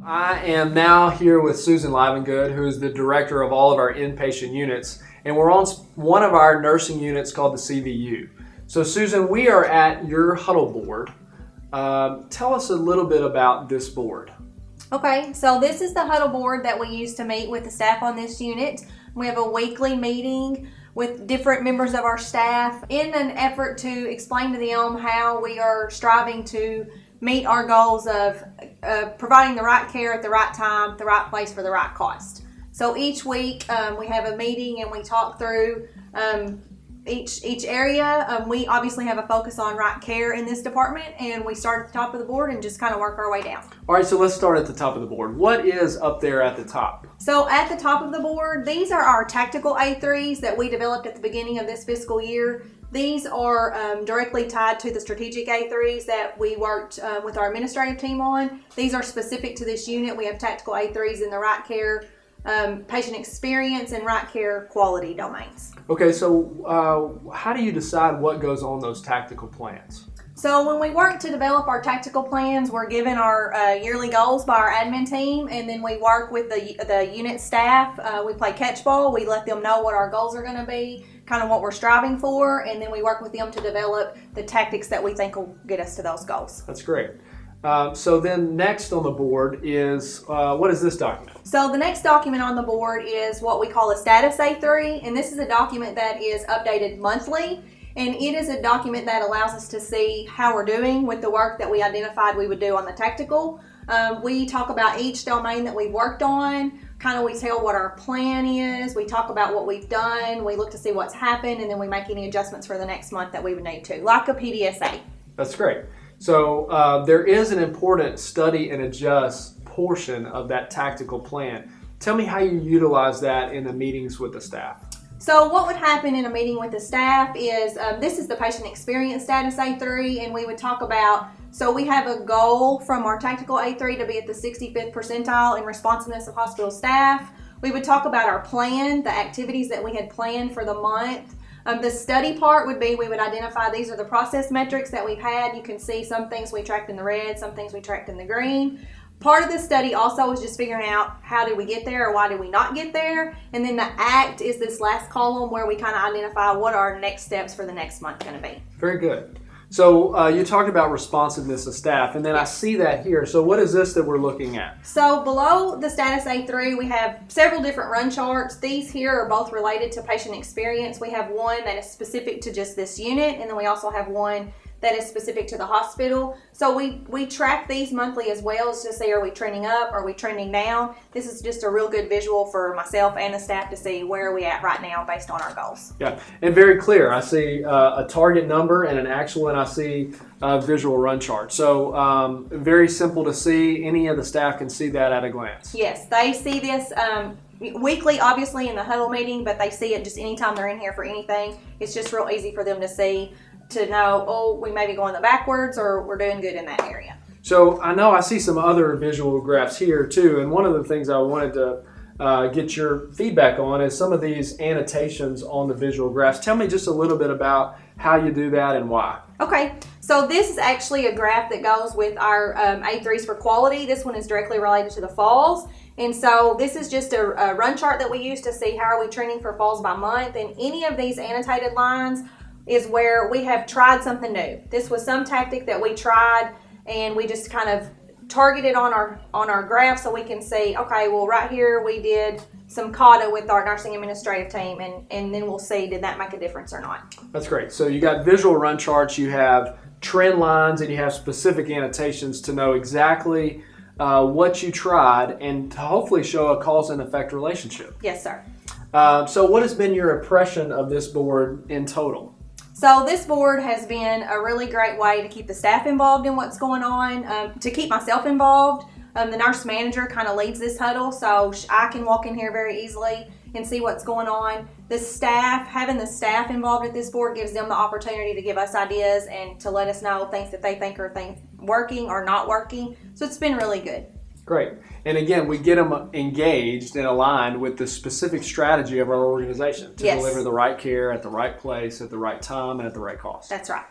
I am now here with Susan Livengood, who is the director of all of our inpatient units, and we're on one of our nursing units called the CVU. So Susan, we are at your Huddle Board. Tell us a little bit about this board. Okay, so this is the Huddle Board that we use to meet with the staff on this unit. We have a weekly meeting with different members of our staff in an effort to explain to them how we are striving to meet our goals of providing the right care at the right time, the right place for the right cost. So each week we have a meeting and we talk through each area. We obviously have a focus on right care in this department, and we start at the top of the board and just kind of work our way down. All right, so let's start at the top of the board. What is up there at the top? So at the top of the board, these are our tactical A3s that we developed at the beginning of this fiscal year. These are directly tied to the strategic A3s that we worked with our administrative team on. These are specific to this unit. We have tactical A3s in the right care, patient experience, and right care quality domains. Okay, so how do you decide what goes on those tactical plans? So when we work to develop our tactical plans, we're given our yearly goals by our admin team, and then we work with the unit staff. We play catch ball. We let them know what our goals are going to be, kind of what we're striving for, and then we work with them to develop the tactics that we think will get us to those goals. That's great. So then next on the board is, what is this document? So the next document on the board is what we call a status A3, and this is a document that is updated monthly. And it is a document that allows us to see how we're doing with the work that we identified we would do on the tactical. We talk about each domain that we worked on, kind of we tell what our plan is, we talk about what we've done, we look to see what's happened, and then we make any adjustments for the next month that we would need to, like a PDSA. That's great. So there is an important study and adjust portion of that tactical plan. Tell me how you utilize that in the meetings with the staff. So what would happen in a meeting with the staff is, this is the patient experience status A3, and we would talk about, so we have a goal from our tactical A3 to be at the 65th percentile in responsiveness of hospital staff. We would talk about our plan, the activities that we had planned for the month. The study part would be, we would identify these are the process metrics that we've had. You can see some things we tracked in the red, some things we tracked in the green. Part of the study also was just figuring out how did we get there or why did we not get there. And then the ACT is this last column where we kind of identify what our next steps for the next month going to be. Very good. So you talked about responsiveness of staff, and then I see that here. So what is this that we're looking at? So below the status A3, we have several different run charts. These here are both related to patient experience. We have one that is specific to just this unit, and then we also have one that is specific to the hospital. So we track these monthly as well, as to say, are we trending up, are we trending down? This is just a real good visual for myself and the staff to see where are we at right now based on our goals. Yeah, and very clear. I see a target number and an actual, and I see a visual run chart. So very simple to see. Any of the staff can see that at a glance. Yes, they see this weekly, obviously, in the huddle meeting, but they see it just anytime they're in here for anything. It's just real easy for them to see, to know, oh, we may be going the backwards or we're doing good in that area. So I know I see some other visual graphs here too, and one of the things I wanted to get your feedback on is some of these annotations on the visual graphs. Tell me just a little bit about how you do that and why. Okay, so this is actually a graph that goes with our A3s for quality. This one is directly related to the falls. And so this is just a run chart that we use to see how are we trending for falls by month, and any of these annotated lines is where we have tried something new. This was some tactic that we tried, and we just kind of targeted on our graph so we can see, okay, well right here we did some CADA with our nursing administrative team, and then we'll see did that make a difference or not. That's great. So you got visual run charts, you have trend lines, and you have specific annotations to know exactly what you tried and to hopefully show a cause and effect relationship. Yes, sir. So what has been your impression of this board in total? So this board has been a really great way to keep the staff involved in what's going on, to keep myself involved. The nurse manager kind of leads this huddle, so I can walk in here very easily and see what's going on. The staff, having the staff involved at this board gives them the opportunity to give us ideas and to let us know things that they think are working or not working. So it's been really good. Great. And again, we get them engaged and aligned with the specific strategy of our organization to deliver the right care at the right place, at the right time, and at the right cost. That's right.